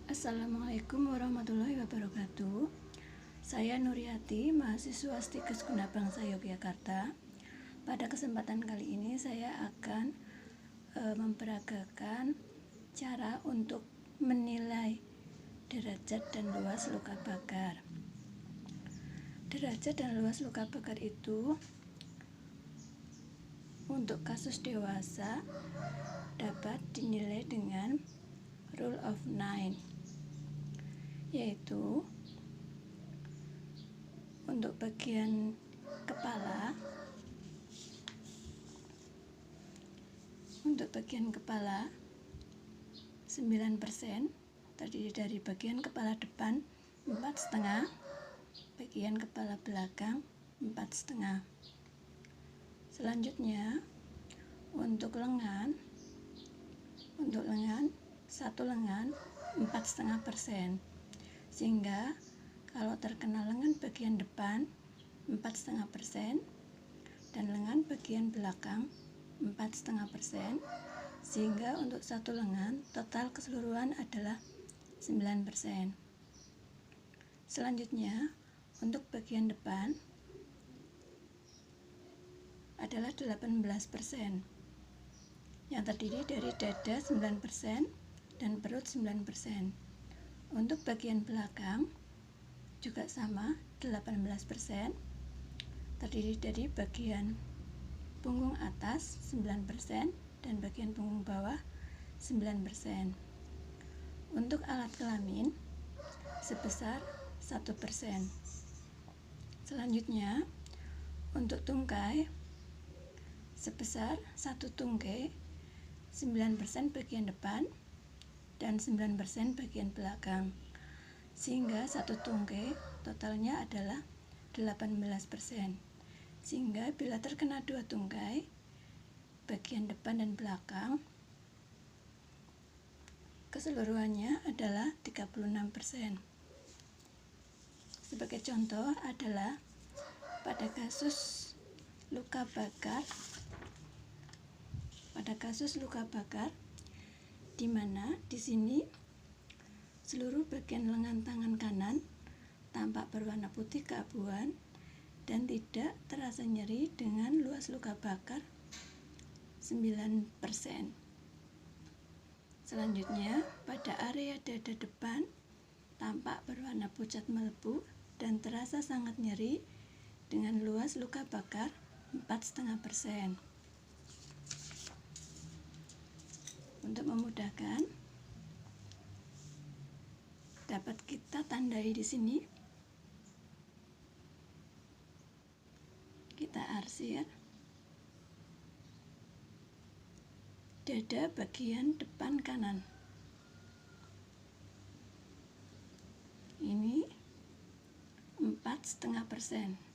Assalamualaikum warahmatullahi wabarakatuh. Saya Nuriati, mahasiswa Stikes Gunabangsa Yogyakarta. Pada kesempatan kali ini saya akan memperagakan cara untuk menilai derajat dan luas luka bakar. Derajat dan luas luka bakar itu untuk kasus dewasa dapat dinilai dengan Rule of 9, yaitu untuk bagian kepala 9%, terdiri dari bagian kepala depan 4,5, bagian kepala belakang 4,5. Selanjutnya untuk lengan, satu lengan 4,5%, sehingga kalau terkena lengan bagian depan 4,5% dan lengan bagian belakang 4,5%, sehingga untuk satu lengan total keseluruhan adalah 9%. Selanjutnya untuk bagian depan adalah 18%, yang terdiri dari dada 9% dan perut 9%. Untuk bagian belakang juga sama, 18%, terdiri dari bagian punggung atas 9% dan bagian punggung bawah 9%. Untuk alat kelamin sebesar 1%. Selanjutnya untuk tungkai sebesar 1 tungkai 9% bagian depan dan 9% bagian belakang, sehingga satu tungkai totalnya adalah 18%. Sehingga bila terkena dua tungkai bagian depan dan belakang, keseluruhannya adalah 36%. Sebagai contoh adalah pada kasus luka bakar, di mana di sini seluruh bagian lengan tangan kanan tampak berwarna putih keabuan dan tidak terasa nyeri dengan luas luka bakar 9%. Selanjutnya pada area dada depan tampak berwarna pucat melepuh dan terasa sangat nyeri dengan luas luka bakar 4,5%. Untuk memudahkan, dapat kita tandai di sini. Kita arsir dada bagian depan kanan. Ini 4,5%.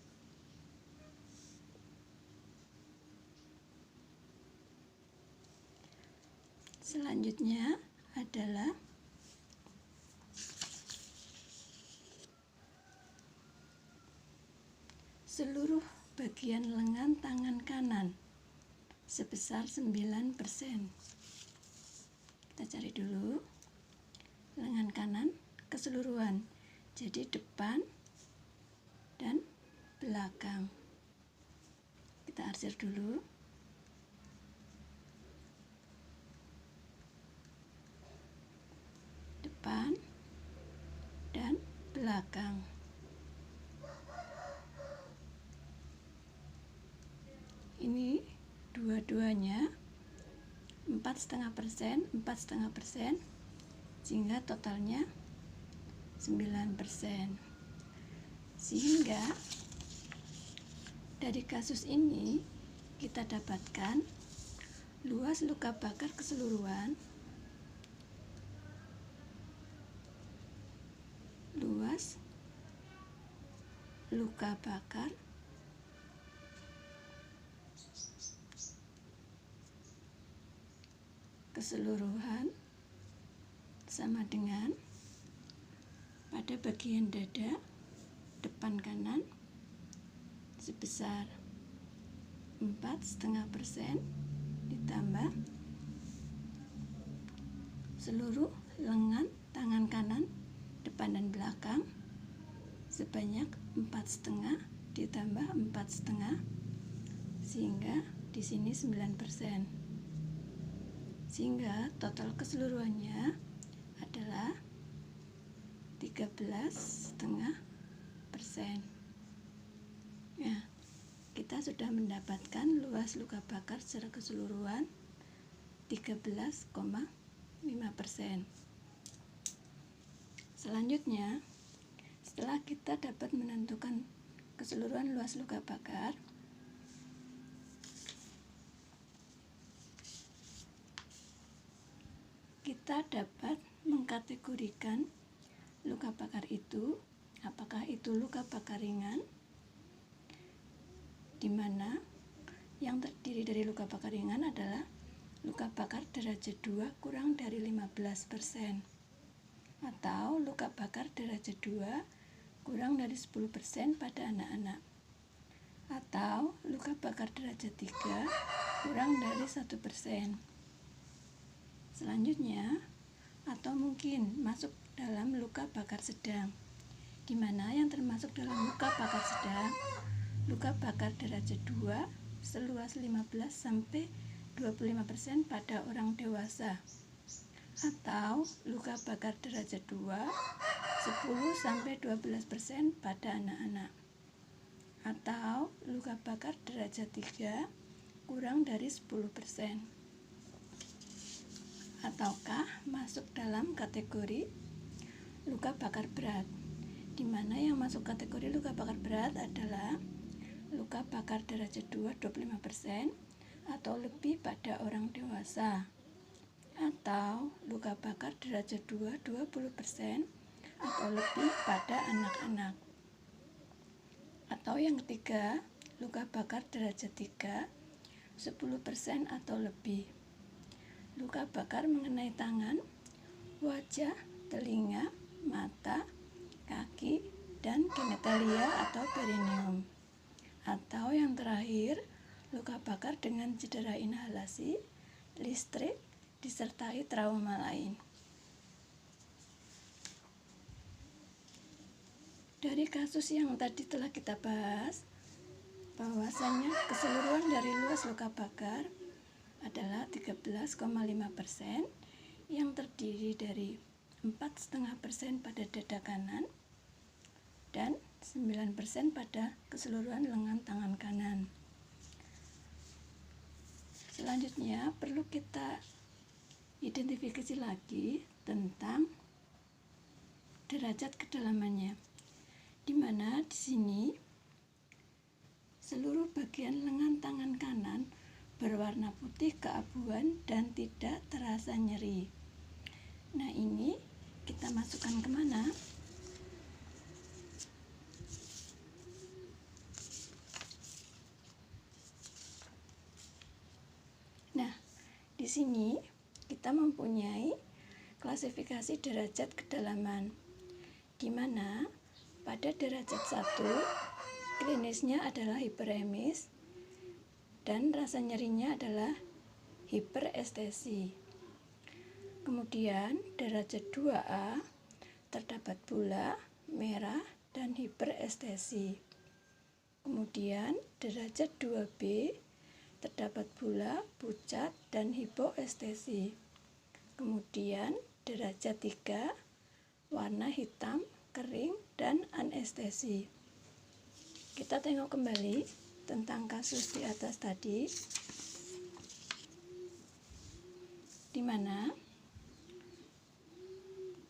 Selanjutnya adalah seluruh bagian lengan tangan kanan sebesar 9%. Kita cari dulu lengan kanan keseluruhan, jadi depan dan belakang. Kita arsir dulu. Depan dan belakang. Ini dua-duanya 4,5%, sehingga totalnya 9%. Sehingga dari kasus ini kita dapatkan luas luka bakar keseluruhan, luas luka bakar keseluruhan sama dengan pada bagian dada depan kanan sebesar 4,5% ditambah seluruh lengan tangan kanan sebanyak 4,5 ditambah 4,5 sehingga di sini 9%. Sehingga total keseluruhannya adalah 13,5%. Ya, kita sudah mendapatkan luas luka bakar secara keseluruhan 13,5%. Selanjutnya, setelah kita dapat menentukan keseluruhan luas luka bakar, kita dapat mengkategorikan luka bakar itu, apakah itu luka bakar ringan, di mana yang terdiri dari luka bakar ringan adalah luka bakar derajat 2 kurang dari 15%, atau luka bakar derajat 2 kurang dari 10% pada anak-anak, atau luka bakar derajat 3 kurang dari 1%. Selanjutnya, atau mungkin masuk dalam luka bakar sedang, di mana yang termasuk dalam luka bakar sedang, luka bakar derajat 2 seluas 15-25% pada orang dewasa, atau luka bakar derajat 2 10-12% pada anak-anak, atau luka bakar derajat 3 kurang dari 10%. Ataukah masuk dalam kategori luka bakar berat, di mana yang masuk kategori luka bakar berat adalah luka bakar derajat 2 25% atau lebih pada orang dewasa, atau luka bakar derajat 2 20% atau lebih pada anak-anak. Atau yang ketiga, luka bakar derajat 3 10% atau lebih. Luka bakar mengenai tangan, wajah, telinga, mata, kaki, dan genitalia atau perineum. Atau yang terakhir, luka bakar dengan cedera inhalasi, listrik, disertai trauma lain. Dari kasus yang tadi telah kita bahas, bahwasanya keseluruhan dari luas luka bakar adalah 13,5%, yang terdiri dari 4,5% pada dada kanan dan 9% pada keseluruhan lengan tangan kanan. Selanjutnya perlu kita identifikasi lagi tentang derajat kedalamannya, di mana di sini seluruh bagian lengan tangan kanan berwarna putih keabuan dan tidak terasa nyeri. Nah, ini kita masukkan kemana? Nah, di sini kita mempunyai klasifikasi derajat kedalaman, di mana pada derajat 1 klinisnya adalah hiperemis dan rasa nyerinya adalah hiperestesi. Kemudian derajat 2A terdapat bula, merah, dan hiperestesi. Kemudian derajat 2B terdapat bula, pucat, dan hipoestesi. Kemudian derajat 3 warna hitam, kering, dan anestesi. Kita tengok kembali tentang kasus di atas tadi, di mana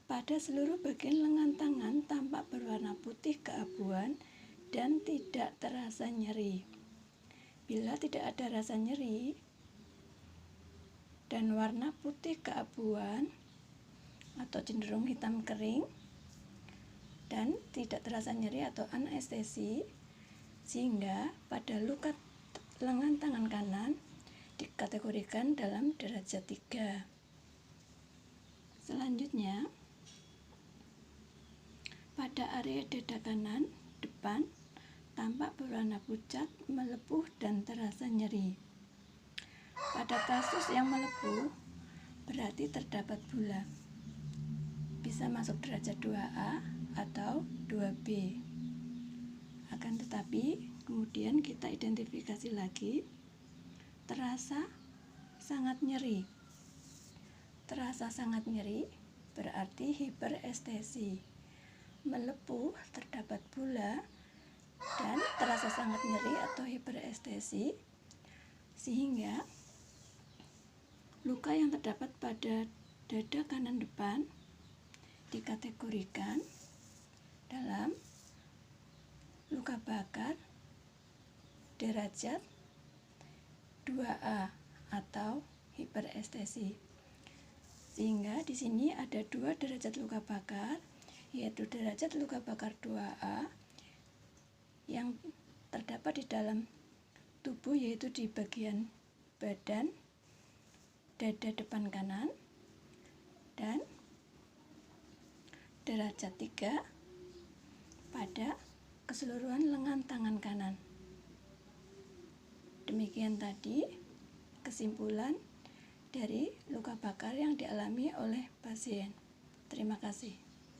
pada seluruh bagian lengan tangan tampak berwarna putih keabuan dan tidak terasa nyeri. Bila tidak ada rasa nyeri dan warna putih keabuan atau cenderung hitam kering dan tidak terasa nyeri atau anestesi, sehingga pada luka lengan tangan kanan dikategorikan dalam derajat 3. Selanjutnya, pada area dada kanan depan tampak berwarna pucat, melepuh, dan terasa nyeri. Pada kasus yang melepuh berarti terdapat bula, bisa masuk derajat 2A atau 2B. Akan tetapi kemudian kita identifikasi lagi, terasa sangat nyeri. Terasa sangat nyeri berarti hiperestesi. Melepuh, terdapat bula, dan terasa sangat nyeri atau hiperestesi, sehingga luka yang terdapat pada dada kanan depan dikategorikan dalam luka bakar derajat 2A atau hiperestesi. Sehingga di sini ada 2 derajat luka bakar, yaitu derajat luka bakar 2A yang terdapat di dalam tubuh, yaitu di bagian badan dada depan kanan, dan derajat 3 pada keseluruhan lengan tangan kanan. Demikian tadi kesimpulan dari luka bakar yang dialami oleh pasien. Terima kasih.